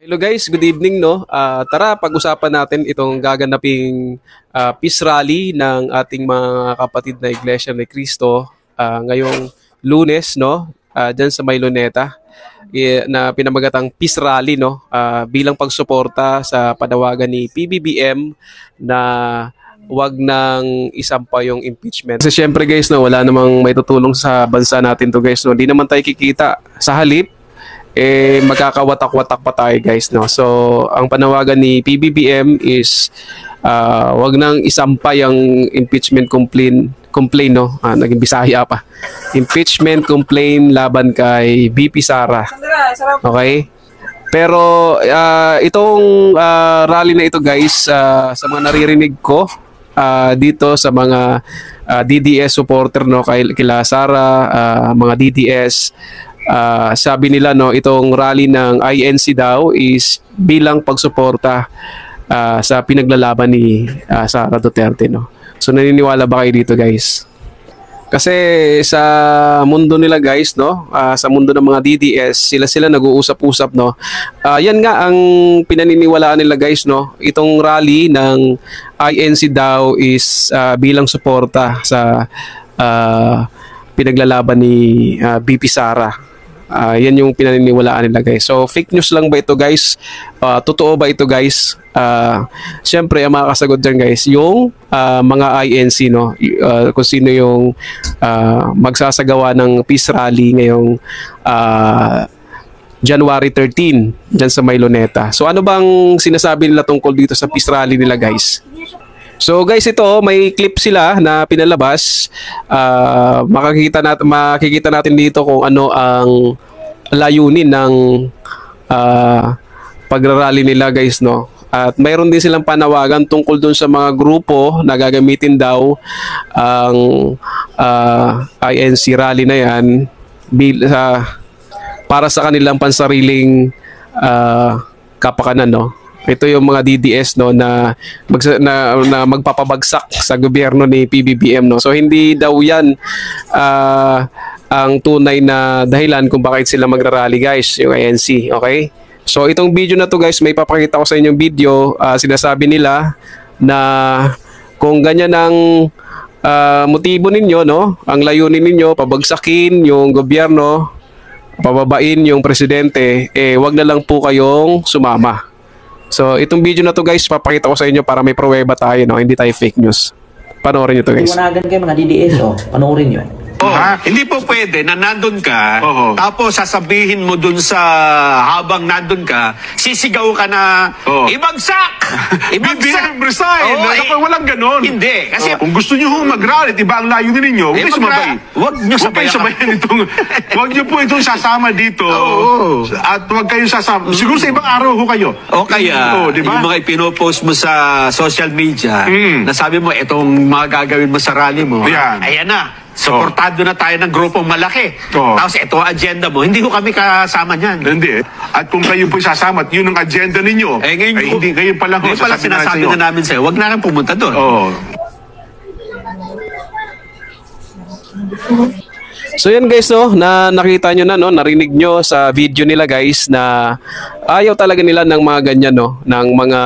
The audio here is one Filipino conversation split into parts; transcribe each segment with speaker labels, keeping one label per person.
Speaker 1: Hello guys, good evening no. Tara pag-usapan natin itong gaganaping peace rally ng ating mga kapatid na Iglesia ni Cristo ngayong Lunes no, diyan sa May Luneta na pinamagatang peace rally no, bilang pagsuporta sa panawagan ni PBBM na wag nang isampa yung impeachment. Kasi syempre guys no, wala namang may tutulong sa bansa natin to guys no. Hindi naman tayo kikita sa halip magkakawatak-watak pa tayo guys no. So ang panawagan ni PBBM is wag nang isampa yung impeachment complaint no. Naging Bisaya pa. Impeachment complaint laban kay VP Sara. Okay? Pero itong rally na ito guys, sa mga naririnig ko dito sa mga DDS supporter no, kila Sara, mga DDS, sabi nila no, itong rally ng INC daw is bilang pagsuporta sa pinaglalaban ni Sara Duterte no. So naniniwala ba kayo dito guys? Kasi sa mundo nila guys no, sa mundo ng mga DDS, sila nag-uusap-usap no. Yan nga ang pinaniniwalaan nila guys no. Itong rally ng INC daw is bilang suporta sa pinaglalaban ni VP Sara. Yan yung pinaniniwalaan nila guys. So fake news lang ba ito guys? Totoo ba ito guys? Siyempre ang makakasagot dyan guys yung mga INC no, kung sino yung magsasagawa ng peace rally ngayong January 13 dyan sa May Luneta. So ano bang sinasabi nila tungkol dito sa peace rally nila guys? So guys, ito may clip sila na pinalabas. Makikita natin dito kung ano ang layunin ng pagrarally nila guys no. At mayroon din silang panawagan tungkol dun sa mga grupo na gagamitin daw ang INC rally na yan para sa kanilang pansariling kapakanan no. Ito yung mga DDS no na magpapabagsak sa gobyerno ni PBBM no. So hindi daw 'yan ang tunay na dahilan kung bakit sila magrarally guys, yung INC, okay? So itong video na to guys, may papakita ko sa inyong video. Sinasabi nila na kung ganyan ang motibo ninyo no, ang layunin ninyo pabagsakin yung gobyerno, pababain yung presidente, wag na lang po kayong sumama. So, itong video na to guys, papakita ko sa inyo para may pruweba tayo, no? Hindi tayo fake news. Panoorin nyo to guys.
Speaker 2: Iwanagan kayo mga DDS, panoorin nyo.
Speaker 3: Hindi po pwede na nandun ka, tapos sasabihin mo dun sa habang nandun ka, sisigaw ka na, ibagsak!
Speaker 4: BBM resign! Walang ganon.
Speaker 3: Hindi. Kasi
Speaker 4: kung gusto nyo mag-rally, iba ang layunin ninyo, huwag nyo sumabay.
Speaker 3: Huwag nyo
Speaker 4: sabayan itong, huwag nyo po itong sasama dito. At huwag kayong sasama. Siguro sa ibang araw ho kayo.
Speaker 3: O kaya, diba? Yung mga ipinopost mo sa social media, nasabi mo, itong mga gagawin mo sa rally mo, ayan na. Suportado na tayo ng grupong malaki. Tapos ito ang agenda mo. Hindi ko kami kasama niyan.
Speaker 4: Hindi. At kung kayo po sasama at yun ang agenda ninyo, hindi kayo palang
Speaker 3: sinasabi na namin sa'yo, huwag na lang pumunta doon.
Speaker 1: So yan guys no, na nakita nyo na no, narinig nyo sa video nila guys na ayaw talaga nila ng mga ganyan no, ng mga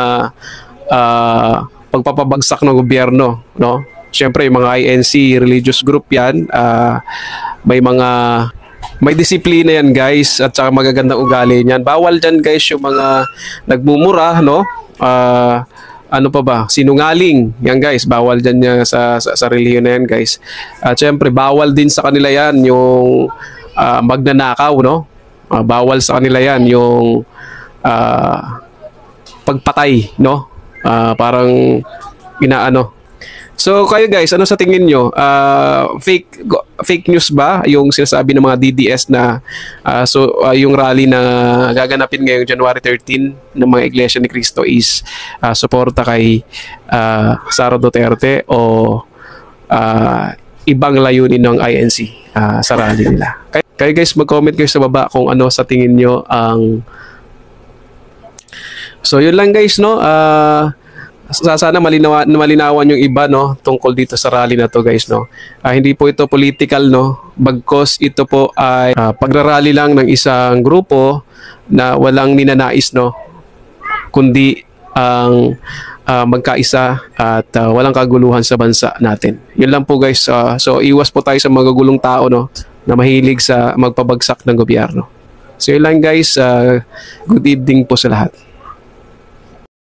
Speaker 1: pagpapabagsak ng gobyerno no. Siyempre yung mga INC religious group yan, may disiplina yan guys at saka magagandang ugali niyan. Bawal dyan guys yung mga nagmumura no, ano pa ba, sinungaling yan guys, bawal dyan niya sa relihiyon na yan guys. At siyempre bawal din sa kanila yan yung magnanakaw no, bawal sa kanila yan yung pagpatay no, parang inaano. So kayo guys, ano sa tingin nyo? Fake news ba yung sinasabi ng mga DDS na yung rally na gaganapin ngayong January 13 ng mga Iglesia ni Cristo is suporta kay Sara Duterte o ibang layunin ng INC sa rally nila? Kayo guys, mag-comment kayo sa baba kung ano sa tingin nyo ang... So yun lang guys no. Sana malinawan yung iba no tungkol dito sa rally na to guys no. Hindi po ito political no, bagkos ito po ay pagrarally lang ng isang grupo na walang ninanais no kundi ang magkaisa at walang kaguluhan sa bansa natin. Yun lang po guys. So iwas po tayo sa magagulong tao, no, na mahilig sa magpabagsak ng gobyerno. So yun lang guys. Good evening po sa lahat.